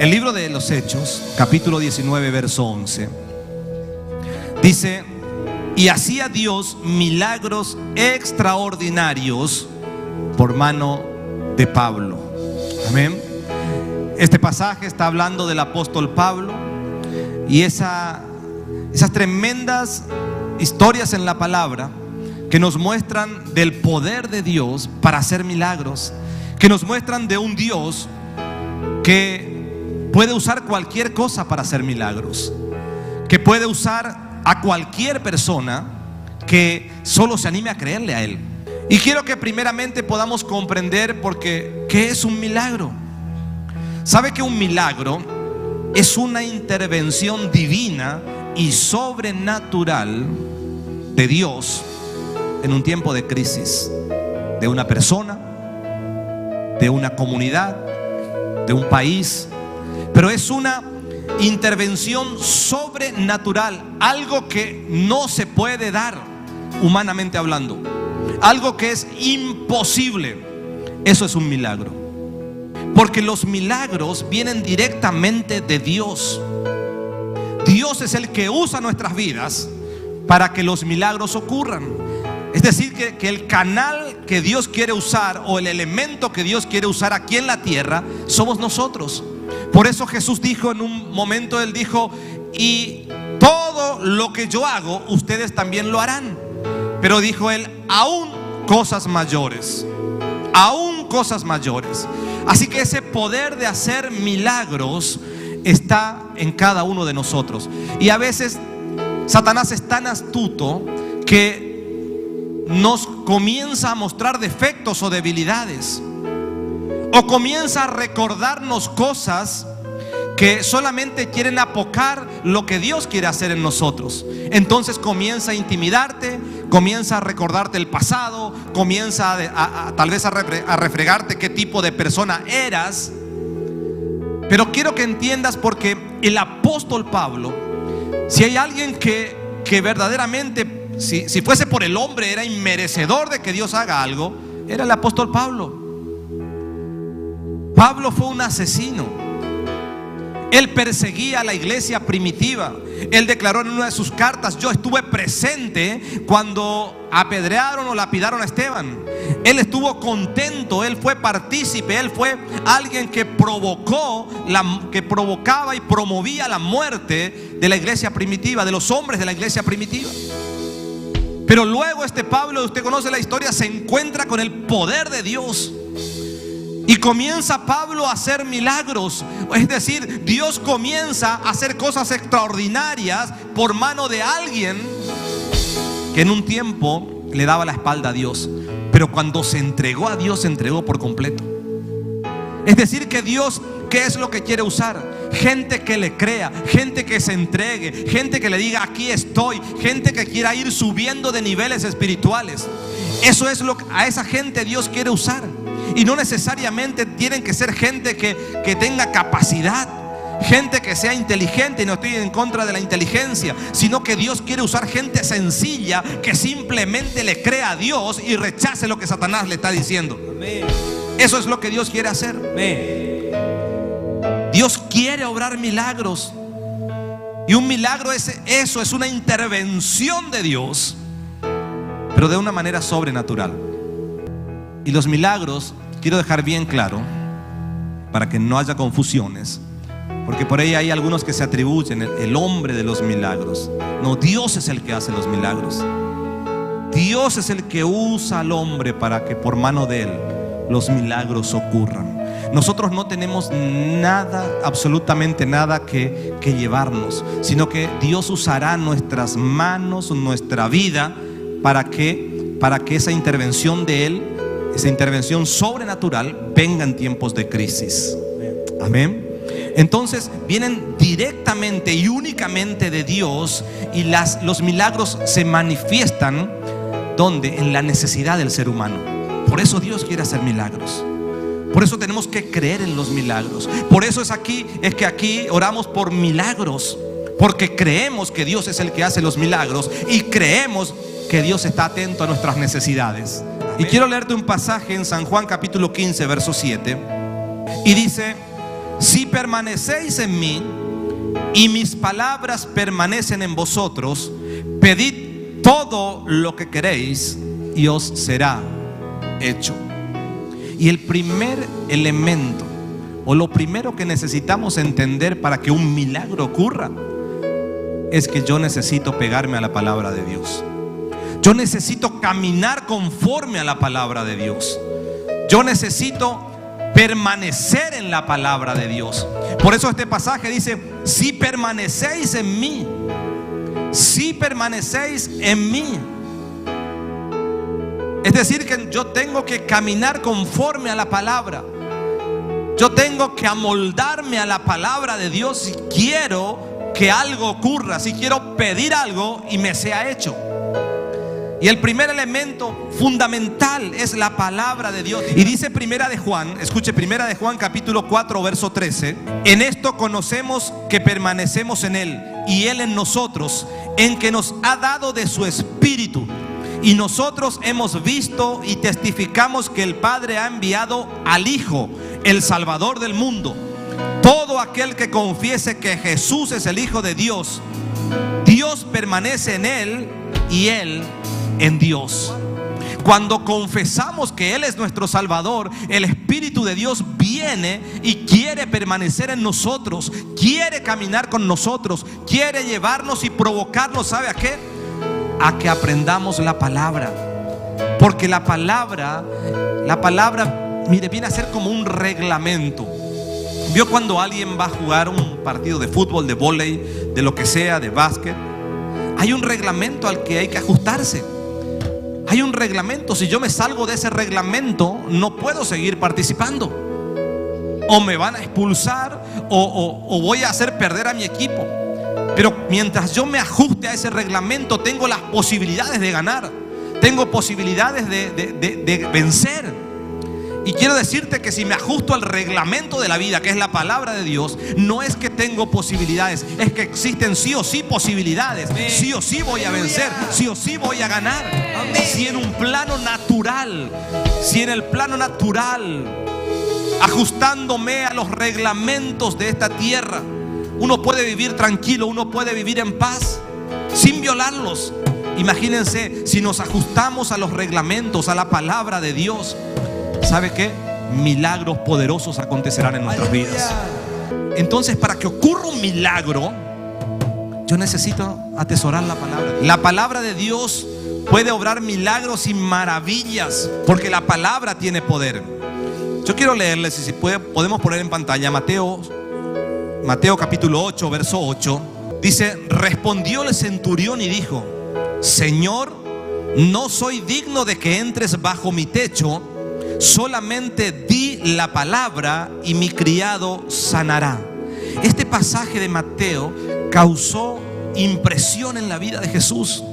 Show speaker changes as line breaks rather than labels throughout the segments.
El libro de los Hechos, capítulo 19, verso 11, dice: y hacía Dios milagros extraordinarios por mano de Pablo. Amén. Este pasaje está hablando del apóstol Pablo y esas tremendas historias en la palabra que nos muestran del poder de Dios para hacer milagros, que nos muestran de un Dios que puede usar cualquier cosa para hacer milagros, que puede usar a cualquier persona que solo se anime a creerle a Él. Y quiero que primeramente podamos comprender porque ¿qué es un milagro? ¿Sabe que un milagro es una intervención divina y sobrenatural de Dios en un tiempo de crisis de una persona, de una comunidad, de un país? Pero es una intervención sobrenatural, algo que no se puede dar humanamente hablando, algo que es imposible. Eso es un milagro, porque los milagros vienen directamente de Dios. Dios es el que usa nuestras vidas para que los milagros ocurran. Es decir, que el canal que Dios quiere usar, o el elemento que Dios quiere usar aquí en la tierra, somos nosotros. Por eso Jesús dijo en un momento, Él dijo: y todo lo que yo hago, ustedes también lo harán. Pero dijo Él: aún cosas mayores, aún cosas mayores. Así que ese poder de hacer milagros está en cada uno de nosotros. Y a veces Satanás es tan astuto que nos comienza a mostrar defectos o debilidades, o comienza a recordarnos cosas que solamente quieren apocar lo que Dios quiere hacer en nosotros. Entonces comienza a intimidarte, comienza a recordarte el pasado, comienza tal vez a refregarte qué tipo de persona eras. Pero quiero que entiendas, porque el apóstol Pablo, si hay alguien que verdaderamente, si fuese por el hombre, era inmerecedor de que Dios haga algo, era el apóstol Pablo. Pablo fue un asesino. Él perseguía a la iglesia primitiva. Él declaró en una de sus cartas: yo estuve presente cuando apedrearon o lapidaron a Esteban. Él estuvo contento, él fue partícipe, él fue alguien que provocaba y promovía la muerte de la iglesia primitiva, de los hombres de la iglesia primitiva. Pero luego este Pablo, usted conoce la historia, se encuentra con el poder de Dios y comienza Pablo a hacer milagros. Es decir, Dios comienza a hacer cosas extraordinarias por mano de alguien que en un tiempo le daba la espalda a Dios, pero cuando se entregó a Dios, se entregó por completo. Es decir, que Dios, ¿qué es lo que quiere usar? Gente que le crea, gente que se entregue, gente que le diga: aquí estoy, gente que quiera ir subiendo de niveles espirituales. Eso es lo que a esa gente Dios quiere usar. Y no necesariamente tienen que ser gente que tenga capacidad, gente que sea inteligente. Y no estoy en contra de la inteligencia, sino que Dios quiere usar gente sencilla que simplemente le crea a Dios y rechace lo que Satanás le está diciendo. Amén. Eso es lo que Dios quiere hacer. Amén. Dios quiere obrar milagros. Y un milagro es eso, es una intervención de Dios, pero de una manera sobrenatural. Y los milagros, quiero dejar bien claro, para que no haya confusiones, porque por ahí hay algunos que se atribuyen el hombre de los milagros. No, Dios es el que hace los milagros. Dios es el que usa al hombre para que por mano de él los milagros ocurran. Nosotros no tenemos nada, absolutamente nada que llevarnos, sino que Dios usará nuestras manos, nuestra vida, para que esa intervención de Él, esa intervención sobrenatural, venga en tiempos de crisis. Amén. Entonces vienen directamente y únicamente de Dios, y los milagros se manifiestan ¿dónde? En la necesidad del ser humano. Por eso Dios quiere hacer milagros. Por eso tenemos que creer en los milagros. Por eso es que aquí oramos por milagros, porque creemos que Dios es el que hace los milagros y creemos que Dios está atento a nuestras necesidades. Y quiero leerte un pasaje en San Juan capítulo 15 verso 7, y dice: si permanecéis en mí y mis palabras permanecen en vosotros, pedid todo lo que queréis y os será hecho. Y el primer elemento, o lo primero que necesitamos entender para que un milagro ocurra, es que yo necesito pegarme a la palabra de Dios. Yo necesito caminar conforme a la palabra de Dios. Yo necesito permanecer en la palabra de Dios. Por eso este pasaje dice: si permanecéis en mí, si permanecéis en mí. Es decir, que yo tengo que caminar conforme a la palabra. Yo tengo que amoldarme a la palabra de Dios si quiero que algo ocurra, si quiero pedir algo y me sea hecho. Y el primer elemento fundamental es la palabra de Dios. Y dice Primera de Juan, escuche, Primera de Juan capítulo 4 verso 13: en esto conocemos que permanecemos en Él y Él en nosotros, en que nos ha dado de su Espíritu. Y nosotros hemos visto y testificamos que el Padre ha enviado al Hijo, el Salvador del mundo. Todo aquel que confiese que Jesús es el Hijo de Dios, Dios permanece en Él y Él en Dios. Cuando confesamos que Él es nuestro Salvador, el Espíritu de Dios viene y quiere permanecer en nosotros, quiere caminar con nosotros, quiere llevarnos y provocarnos, ¿sabe a qué? A que aprendamos la palabra. Porque la palabra, mire, viene a ser como un reglamento. ¿Vio cuando alguien va a jugar un partido de fútbol, de vóley, de lo que sea, de básquet? Hay un reglamento al que hay que ajustarse. Hay un reglamento. Si yo me salgo de ese reglamento, no puedo seguir participando. O me van a expulsar o voy a hacer perder a mi equipo. Pero mientras yo me ajuste a ese reglamento, tengo las posibilidades de ganar, tengo posibilidades de vencer. Y quiero decirte que si me ajusto al reglamento de la vida, que es la palabra de Dios, no es que tengo posibilidades, es que existen sí o sí posibilidades. Sí o sí voy a vencer, sí o sí voy a ganar. Si en un plano natural, si en el plano natural, ajustándome a los reglamentos de esta tierra, uno puede vivir tranquilo, uno puede vivir en paz sin violarlos. Imagínense si nos ajustamos a los reglamentos, a la palabra de Dios. ¿Sabe qué? Milagros poderosos acontecerán en nuestras vidas. Entonces, para que ocurra un milagro, yo necesito atesorar la palabra. La palabra de Dios puede obrar milagros y maravillas, porque la palabra tiene poder. Yo quiero leerles, si podemos poner en pantalla, Mateo capítulo 8, verso 8. Dice: respondió el centurión y dijo: Señor, no soy digno de que entres bajo mi techo, solamente di la palabra y mi criado sanará. Este pasaje de Mateo causó impresión en la vida de Jesús,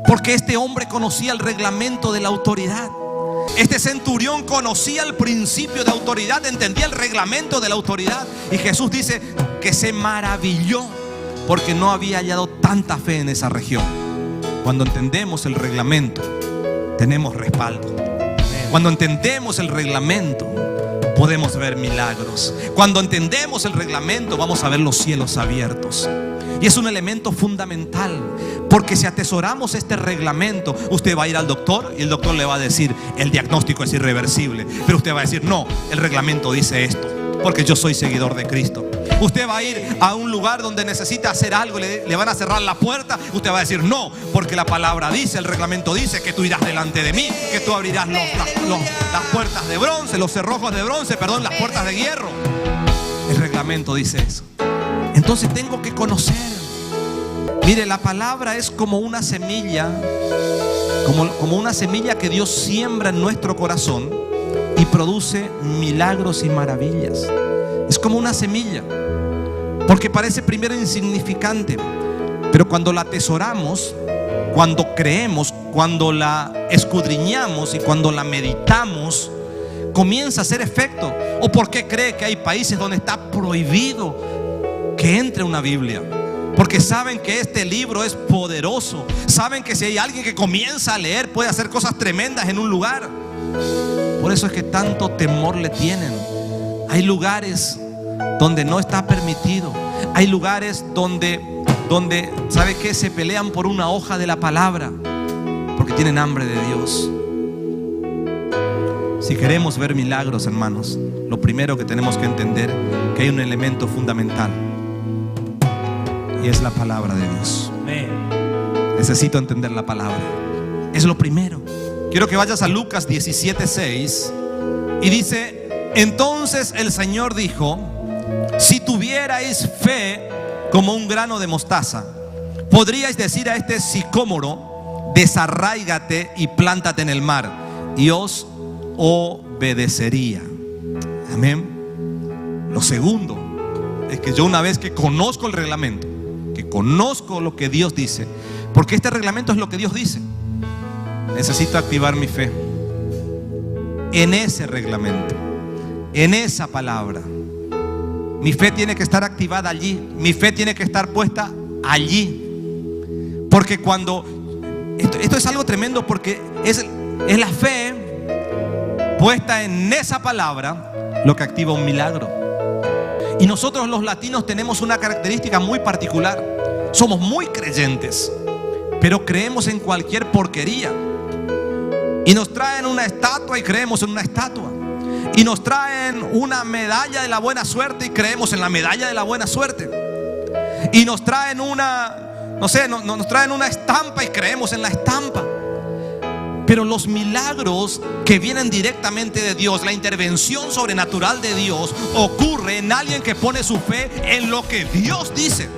porque este hombre conocía el reglamento de la autoridad. Este centurión conocía el principio de autoridad, entendía el reglamento de la autoridad. Y Jesús dice que se maravilló porque no había hallado tanta fe en esa región. Cuando entendemos el reglamento, tenemos respaldo. Cuando entendemos el reglamento, podemos ver milagros. Cuando entendemos el reglamento, vamos a ver los cielos abiertos. Y es un elemento fundamental, porque si atesoramos este reglamento, usted va a ir al doctor y el doctor le va a decir: el diagnóstico es irreversible. Pero usted va a decir: no, el reglamento dice esto, porque yo soy seguidor de Cristo. Usted va a ir a un lugar donde necesita hacer algo y le van a cerrar la puerta. Usted va a decir: no, porque la palabra dice, el reglamento dice que tú irás delante de mí, que tú abrirás las puertas de bronce, los cerrojos de bronce, perdón, las puertas de hierro. El reglamento dice eso. Entonces tengo que conocer. Mire, la palabra es como una semilla, como una semilla que Dios siembra en nuestro corazón y produce milagros y maravillas. Es como una semilla, porque parece primero insignificante, pero cuando la atesoramos, cuando creemos, cuando la escudriñamos y cuando la meditamos, comienza a hacer efecto. ¿O por qué cree que hay países donde está prohibido que entre una Biblia? Porque saben que este libro es poderoso. Saben que si hay alguien que comienza a leer, puede hacer cosas tremendas en un lugar. Por eso es que tanto temor le tienen. Hay lugares donde no está permitido. Hay lugares donde ¿sabe qué? Se pelean por una hoja de la palabra porque tienen hambre de Dios. Si queremos ver milagros, hermanos, lo primero que tenemos que entender es que hay un elemento fundamental y es la palabra de Dios. Necesito entender la palabra. Es lo primero. Quiero que vayas a Lucas 17:6 y dice: entonces el Señor dijo: si tuvierais fe como un grano de mostaza, podríais decir a este sicómoro: desarráigate y plántate en el mar, y os obedecería. Amén. Lo segundo es que yo, una vez que conozco el reglamento, que conozco lo que Dios dice, porque este reglamento es lo que Dios dice, necesito activar mi fe en ese reglamento, en esa palabra. Mi fe tiene que estar activada allí. Mi fe tiene que estar puesta allí. Porque cuando esto es algo tremendo, porque es la fe puesta en esa palabra lo que activa un milagro. Y nosotros los latinos tenemos una característica muy particular. Somos muy creyentes, pero creemos en cualquier porquería. Y nos traen una estatua y creemos en una estatua. Y nos traen una medalla de la buena suerte y creemos en la medalla de la buena suerte. Y nos traen nos traen una estampa y creemos en la estampa. Pero los milagros que vienen directamente de Dios, la intervención sobrenatural de Dios, ocurre en alguien que pone su fe en lo que Dios dice.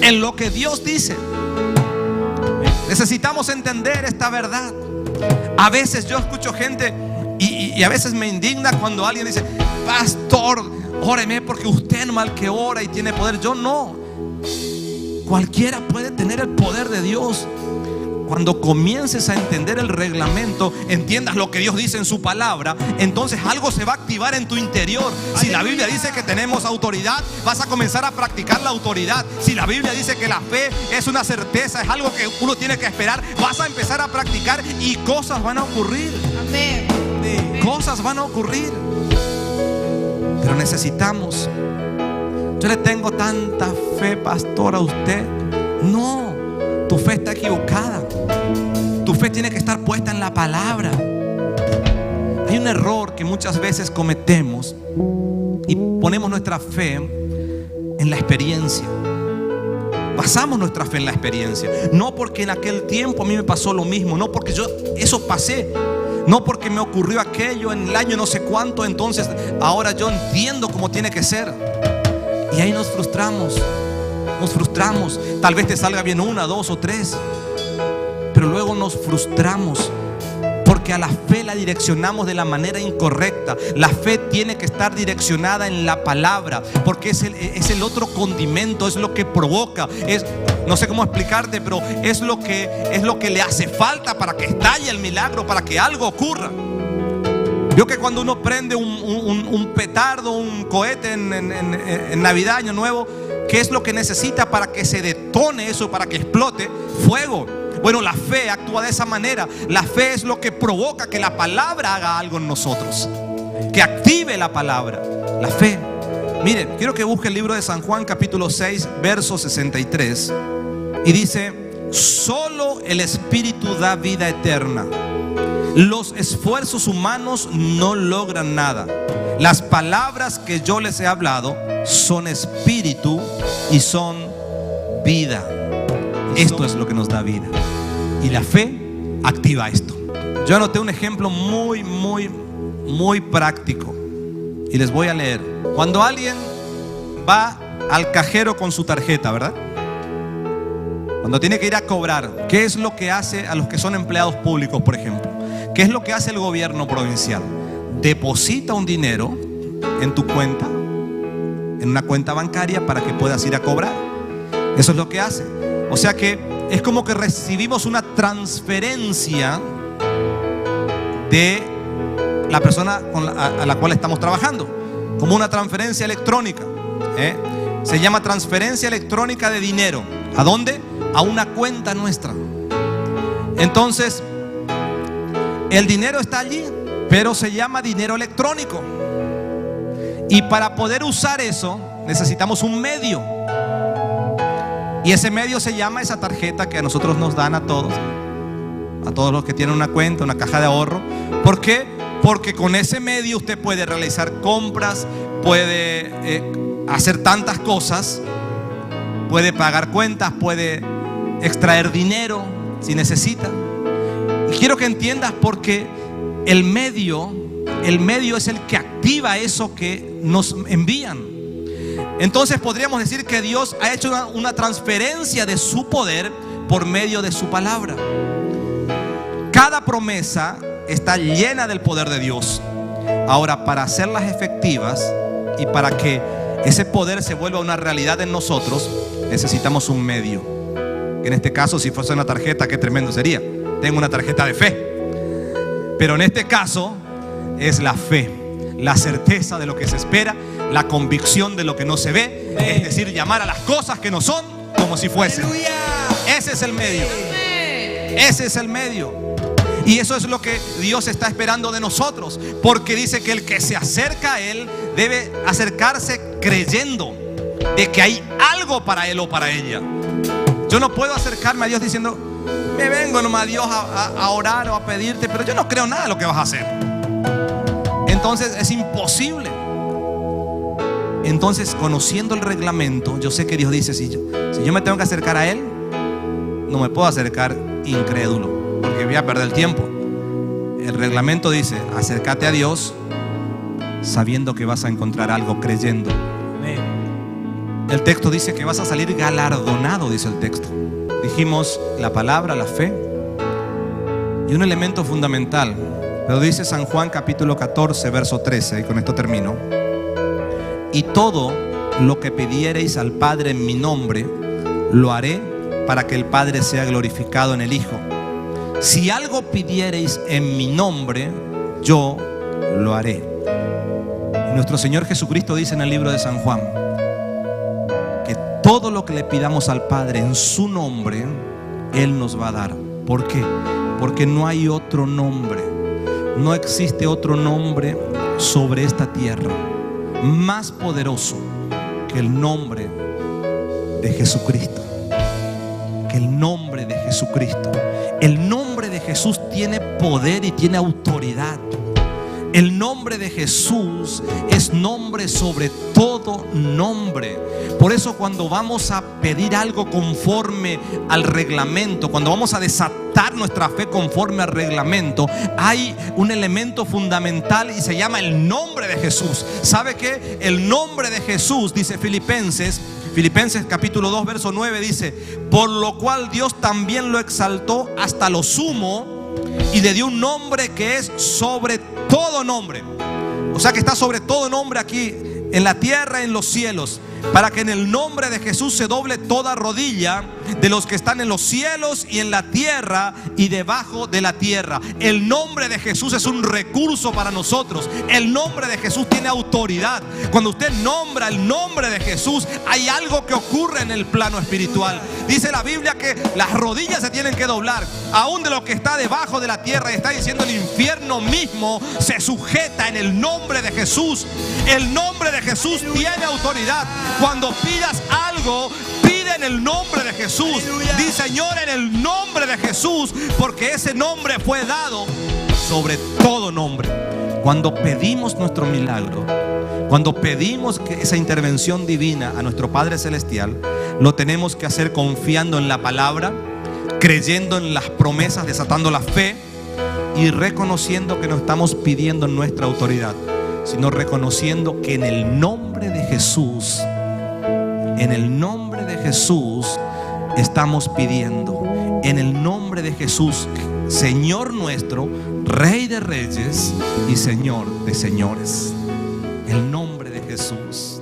En lo que Dios dice. Necesitamos entender esta verdad. A veces yo escucho gente y a veces me indigna cuando alguien dice: pastor, óreme porque usted no mal que ora y tiene poder. Yo no. Cualquiera puede tener el poder de Dios. Cuando comiences a entender el reglamento, entiendas lo que Dios dice en su palabra, entonces algo se va a activar en tu interior. Si la Biblia dice que tenemos autoridad, vas a comenzar a practicar la autoridad. Si la Biblia dice que la fe es una certeza, es algo que uno tiene que esperar, vas a empezar a practicar y cosas van a ocurrir.
Amén.
Cosas van a ocurrir. Pero necesitamos. Yo le tengo tanta fe, pastor, a usted. No. Tu fe está equivocada. Tu fe tiene que estar puesta en la palabra. Hay un error que muchas veces cometemos y ponemos nuestra fe en la experiencia. Basamos nuestra fe en la experiencia. No porque en aquel tiempo a mí me pasó lo mismo, no porque yo eso pasé, no porque me ocurrió aquello en el año no sé cuánto, entonces ahora yo entiendo cómo tiene que ser. Y ahí nos frustramos. Nos frustramos. Tal vez te salga bien una, dos o tres, pero luego nos frustramos porque a la fe la direccionamos de la manera incorrecta. La fe tiene que estar direccionada en la palabra, porque es el otro condimento, es lo que provoca, no sé cómo explicarte, pero es lo que le hace falta para que estalle el milagro, para que algo ocurra. Vio que cuando uno prende un petardo, un cohete en Navidad, Año Nuevo, ¿qué es lo que necesita para que se detone eso, para que explote? Fuego. Bueno, la fe actúa de esa manera. La fe es lo que provoca que la palabra haga algo en nosotros, que active la palabra. La fe. Miren, quiero que busque el libro de San Juan capítulo 6 verso 63. Y dice: solo el Espíritu da vida eterna. Los esfuerzos humanos no logran nada. Las palabras que yo les he hablado son espíritu y son vida. Esto es lo que nos da vida. Y la fe activa esto. Yo anoté un ejemplo muy práctico y les voy a leer. Cuando alguien va al cajero con su tarjeta, ¿verdad? Cuando tiene que ir a cobrar, ¿qué es lo que hace a los que son empleados públicos, por ejemplo? ¿Qué es lo que hace el gobierno provincial? Deposita un dinero en tu cuenta, en una cuenta bancaria, para que puedas ir a cobrar. Eso es lo que hace. O sea que es como que recibimos una transferencia de la persona a la cual estamos trabajando, como una transferencia electrónica. Se llama transferencia electrónica de dinero. ¿A dónde? A una cuenta nuestra. Entonces, el dinero está allí, pero se llama dinero electrónico. Y para poder usar eso necesitamos un medio. Y ese medio se llama esa tarjeta que a nosotros nos dan a todos los que tienen una cuenta, una caja de ahorro. ¿Por qué? Porque con ese medio usted puede realizar compras, puede hacer tantas cosas, puede pagar cuentas, puede extraer dinero si necesita. Y quiero que entiendas, porque el medio es el que activa eso que nos envían. Entonces podríamos decir que Dios ha hecho una transferencia de su poder por medio de su palabra. Cada promesa está llena del poder de Dios. Ahora, para hacerlas efectivas y para que ese poder se vuelva una realidad en nosotros, necesitamos un medio. En este caso, si fuese una tarjeta, qué tremendo sería. Tengo una tarjeta de fe. Pero en este caso es la fe, la certeza de lo que se espera, la convicción de lo que no se ve. Es decir, llamar a las cosas que no son como si fuesen. Ese es el medio. Ese es el medio. Y eso es lo que Dios está esperando de nosotros, porque dice que el que se acerca a Él debe acercarse creyendo de que hay algo para él o para ella. Yo no puedo acercarme a Dios diciendo: me vengo nomás a Dios a orar o a pedirte, pero yo no creo nada de lo que vas a hacer. Entonces es imposible. Entonces, conociendo el reglamento, yo sé que Dios dice: si yo me tengo que acercar a Él, no me puedo acercar incrédulo, porque voy a perder el tiempo. El reglamento dice: acércate a Dios sabiendo que vas a encontrar algo, creyendo. El texto dice que vas a salir galardonado, dice el texto. Dijimos la palabra, la fe y un elemento fundamental. Pero dice San Juan capítulo 14 verso 13, y con esto termino: y todo lo que pidiereis al Padre en mi nombre, lo haré para que el Padre sea glorificado en el Hijo. Si algo pidiereis en mi nombre, yo lo haré. Y nuestro Señor Jesucristo dice en el libro de San Juan que todo lo que le pidamos al Padre en su nombre, Él nos va a dar. ¿Por qué? Porque no hay otro nombre, no existe otro nombre sobre esta tierra más poderoso que el nombre de Jesucristo. Que el nombre de Jesucristo. El nombre de Jesús tiene poder y tiene autoridad. El nombre de Jesús es nombre sobre todo nombre. Por eso, cuando vamos a pedir algo conforme al reglamento, cuando vamos a desatar nuestra fe conforme al reglamento, hay un elemento fundamental y se llama el nombre de Jesús. ¿Sabe qué? El nombre de Jesús, dice Filipenses capítulo 2 verso 9, dice: por lo cual Dios también lo exaltó hasta lo sumo y le dio un nombre que es sobre todo nombre. O sea que está sobre todo nombre aquí en la tierra, en los cielos, para que en el nombre de Jesús se doble toda rodilla de los que están en los cielos y en la tierra y debajo de la tierra. El nombre de Jesús es un recurso para nosotros. El nombre de Jesús tiene autoridad. Cuando usted nombra el nombre de Jesús, hay algo que ocurre en el plano espiritual. Dice la Biblia que las rodillas se tienen que doblar, aún de lo que está debajo de la tierra. Y está diciendo: el infierno mismo se sujeta en el nombre de Jesús. El nombre de Jesús tiene autoridad. Cuando pidas algo, pide en el nombre de Jesús. Di: Señor, en el nombre de Jesús, porque ese nombre fue dado sobre todo nombre. Cuando pedimos nuestro milagro, cuando pedimos que esa intervención divina a nuestro Padre Celestial, lo tenemos que hacer confiando en la palabra, creyendo en las promesas, desatando la fe y reconociendo que no estamos pidiendo en nuestra autoridad, sino reconociendo que en el nombre de Jesús, en el nombre de Jesús estamos pidiendo. En el nombre de Jesús, Señor nuestro, Rey de reyes y Señor de señores. El nombre de Jesús.